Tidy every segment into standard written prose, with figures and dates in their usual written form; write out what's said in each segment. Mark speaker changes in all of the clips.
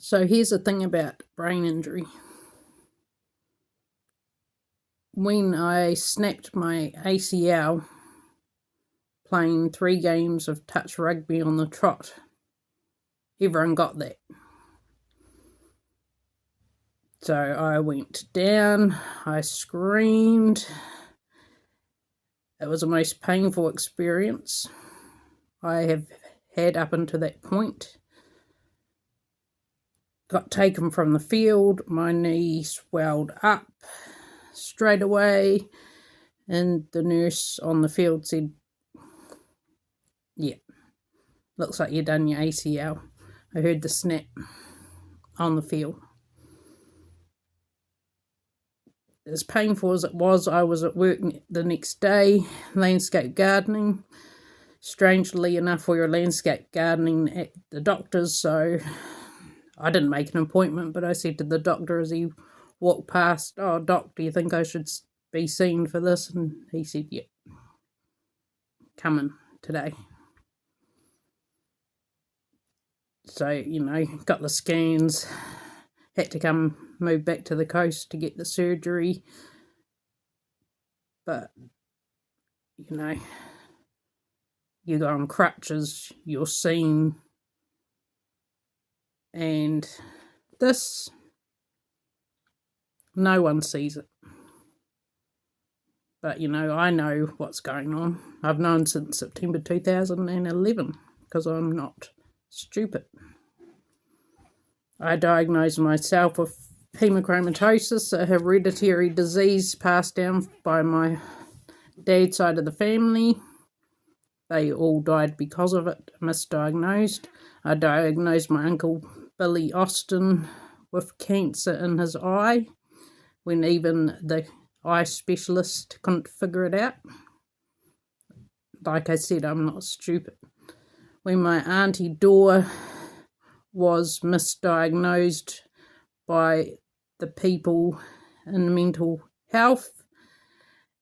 Speaker 1: So here's the thing about brain injury. When I snapped my ACL playing 3 games of touch rugby on the trot, everyone got that. So I went down, I screamed. It was the most painful experience I have had up until that point. Got taken from the field, my knee swelled up straight away, and the nurse on the field said, "Yeah, looks like you've done your ACL." I heard the snap on the field. As painful as it was, I was at work the next day, landscape gardening. Strangely enough, we were landscape gardening at the doctor's, so I didn't make an appointment, but I said to the doctor as he walked past, "Oh, Doc, do you think I should be seen for this?" And he said, "Yeah, coming today." So, got the scans, had to move back to the coast to get the surgery. But, you go on crutches, you're seen, and this, no one sees it. But, I know what's going on. I've known since September 2011, because I'm not stupid. I diagnosed myself with hemochromatosis, a hereditary disease passed down by my dad's side of the family. They all died because of it, misdiagnosed. I diagnosed my uncle Billy Austin with cancer in his eye, when even the eye specialist couldn't figure it out. Like I said, I'm not stupid. When my auntie Dora was misdiagnosed by the people in mental health,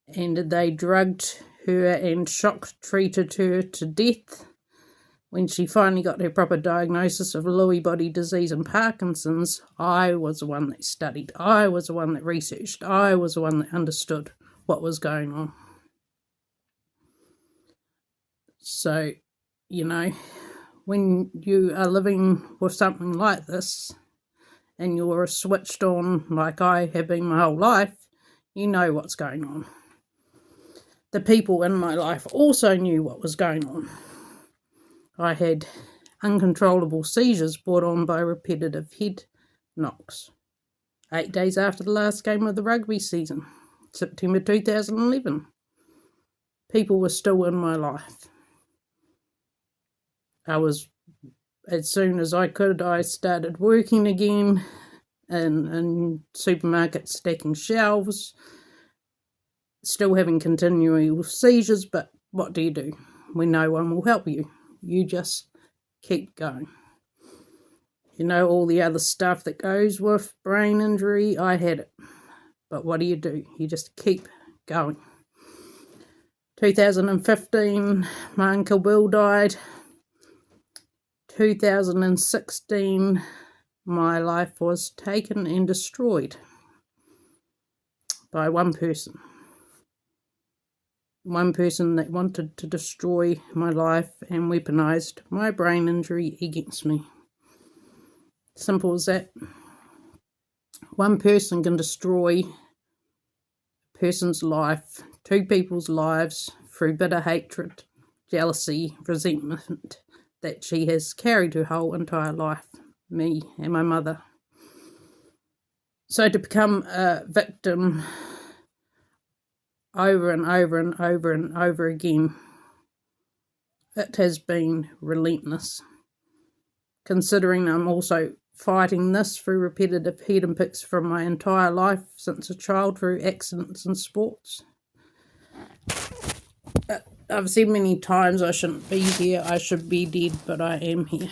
Speaker 1: and they drugged her and shock treated her to death. When she finally got her proper diagnosis of Lewy body disease and Parkinson's, I was the one that studied, I was the one that researched, I was the one that understood what was going on. So, when you are living with something like this, and you're switched on like I have been my whole life, you know what's going on. The people in my life also knew what was going on. I had uncontrollable seizures brought on by repetitive head knocks. 8 days after the last game of the rugby season, September 2011. People were still in my life. As soon as I could, I started working again in supermarkets, stacking shelves, still having continual seizures, but what do you do when no one will help you? You just keep going. All the other stuff that goes with brain injury, I had it. But what do? You just keep going. 2015, my Uncle Bill died. 2016, my life was taken and destroyed by one person. One person that wanted to destroy my life and weaponized my brain injury against me. Simple as that. One person can destroy a person's life, 2 people's lives, through bitter hatred, jealousy, resentment that she has carried her whole entire life, me and my mother. So to become a victim over and over and over and over again, it has been relentless. Considering I'm also fighting this through repetitive head and picks from my entire life since a child, through accidents and sports. I've said many times I shouldn't be here, I should be dead, but I am here.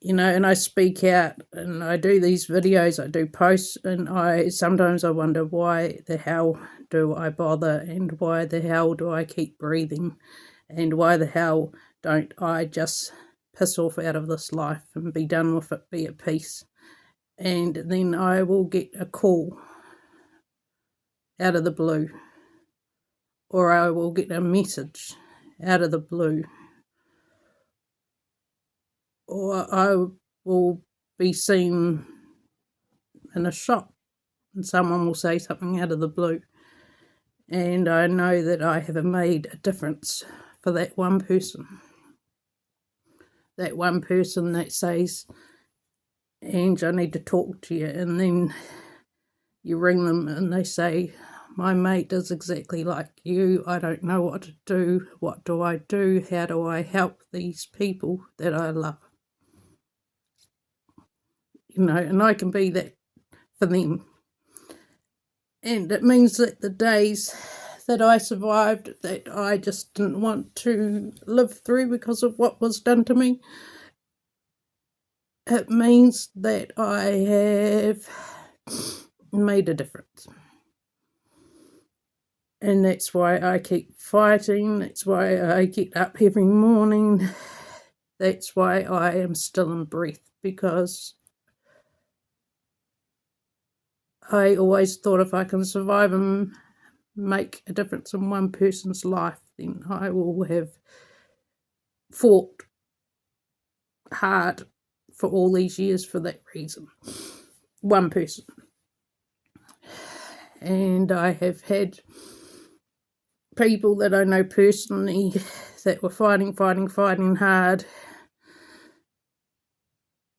Speaker 1: And I speak out, and I do these videos, I do posts, and sometimes I wonder, why the hell do I bother, and why the hell do I keep breathing, and why the hell don't I just piss off out of this life and be done with it, be at peace. And then I will get a call out of the blue, or I will get a message out of the blue, or I will be seen in a shop and someone will say something out of the blue, and I know that I have made a difference for that one person. That one person that says, Ange, I need to talk to you, and then you ring them and they say, my mate is exactly like you. I don't know what to do. What do I do? How do I help these people that I love? And I can be that for them. And it means that the days that I survived, that I just didn't want to live through because of what was done to me, it means that I have made a difference. And that's why I keep fighting. That's why I get up every morning. That's why I am still in breath, because I always thought if I can survive and make a difference in one person's life, then I will have fought hard for all these years for that reason. One person. And I have had people that I know personally that were fighting hard,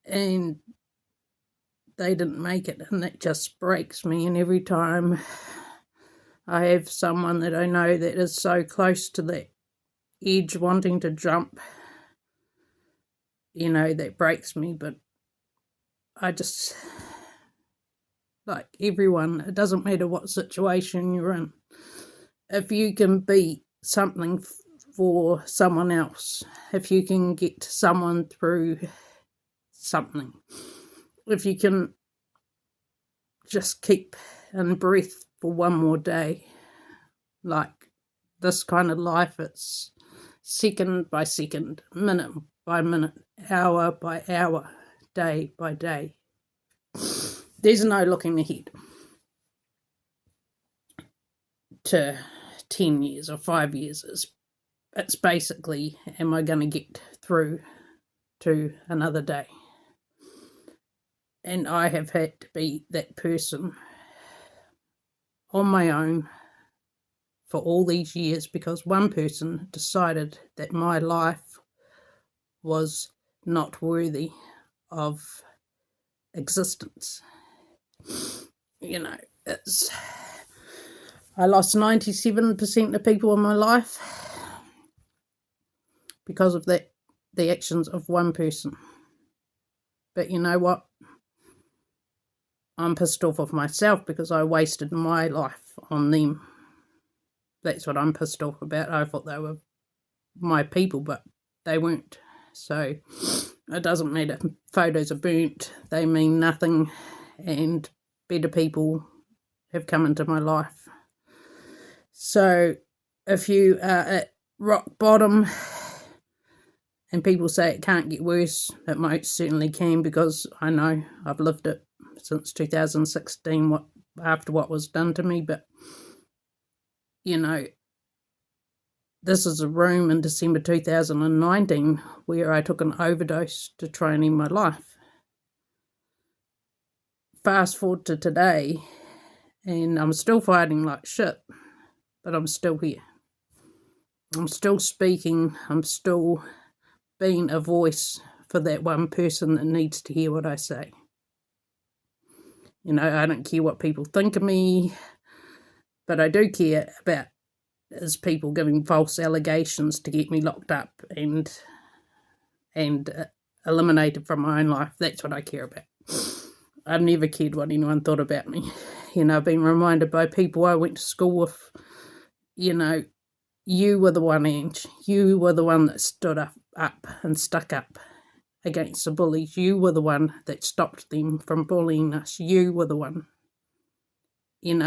Speaker 1: and they didn't make it, and that just breaks me. And every time I have someone that I know that is so close to that edge wanting to jump, that breaks me. But I just, like everyone, it doesn't matter what situation you're in, if you can be something for someone else, if you can get someone through something, if you can just keep in breath for one more day, like this kind of life, it's second by second, minute by minute, hour by hour, day by day. There's no looking ahead to 10 years or 5 years. It's basically, am I going to get through to another day? And I have had to be that person on my own for all these years, because one person decided that my life was not worthy of existence. I lost 97% of people in my life because of the actions of one person. But you know what? I'm pissed off of myself because I wasted my life on them. That's what I'm pissed off about. I thought they were my people, but they weren't. So it doesn't matter. Photos are burnt. They mean nothing. And better people have come into my life. So if you are at rock bottom and people say it can't get worse, it most certainly can, because I know I've lived it since 2016 after what was done to me. But this is a room in December 2019 where I took an overdose to try and end my life. Fast forward to today, and I'm still fighting like shit, but I'm still here. I'm still speaking. I'm still being a voice for that one person that needs to hear what I say. I don't care what people think of me, but I do care about is people giving false allegations to get me locked up and eliminated from my own life. That's what I care about. I've never cared what anyone thought about me. I've been reminded by people I went to school with, you were the one, Ange. You were the one that stood up and stuck up against the bullies. You were the one that stopped them from bullying us. You were the one. And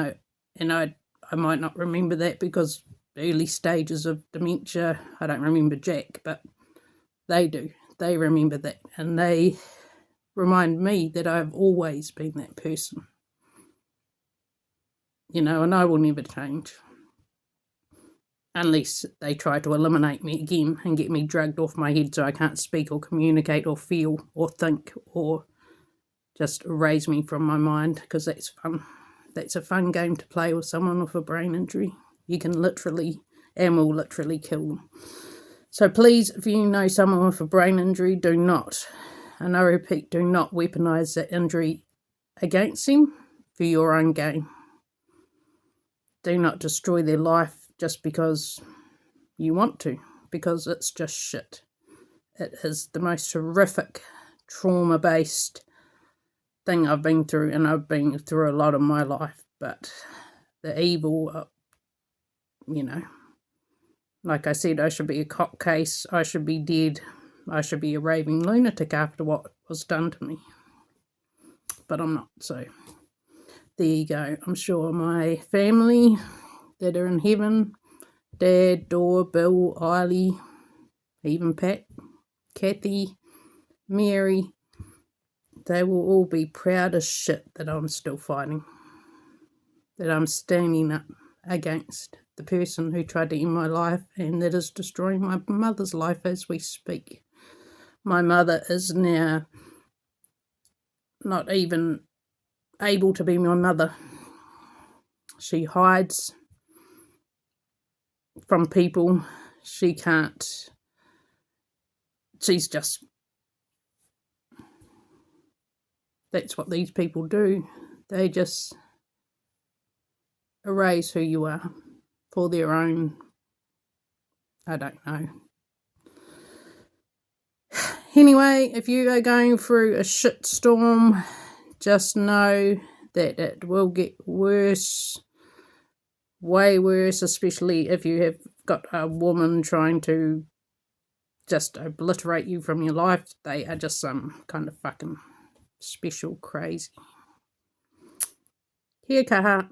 Speaker 1: I might not remember that because early stages of dementia, I don't remember jack, but they do. they remember that, and they remind me that I've always been that person. And I will never change. Unless they try to eliminate me again and get me drugged off my head so I can't speak or communicate or feel or think, or just erase me from my mind, because that's fun. That's a fun game to play with someone with a brain injury. You can literally and will literally kill them. So please, if you know someone with a brain injury, do not, and I repeat, do not weaponise that injury against them for your own gain. Do not destroy their life just because you want to, because it's just shit. It is the most horrific, trauma-based thing I've been through, and I've been through a lot of my life, but the evil, like I said, I should be a cop case, I should be dead, I should be a raving lunatic after what was done to me, but I'm not, so there you go. I'm sure my family that are in heaven, Dad, Dor, Bill, Eiley, even Pat, Kathy, Mary, they will all be proud as shit that I'm still fighting, that I'm standing up against the person who tried to end my life and that is destroying my mother's life as we speak. My mother is now not even able to be my mother. She hides from people. She can't. She's just. That's what these people do. They just erase who you are for their own. I don't know. Anyway, if you are going through a shitstorm, just know that it will get worse. Way worse, especially if you have got a woman trying to just obliterate you from your life. They are just some kind of fucking special crazy. Kia kaha.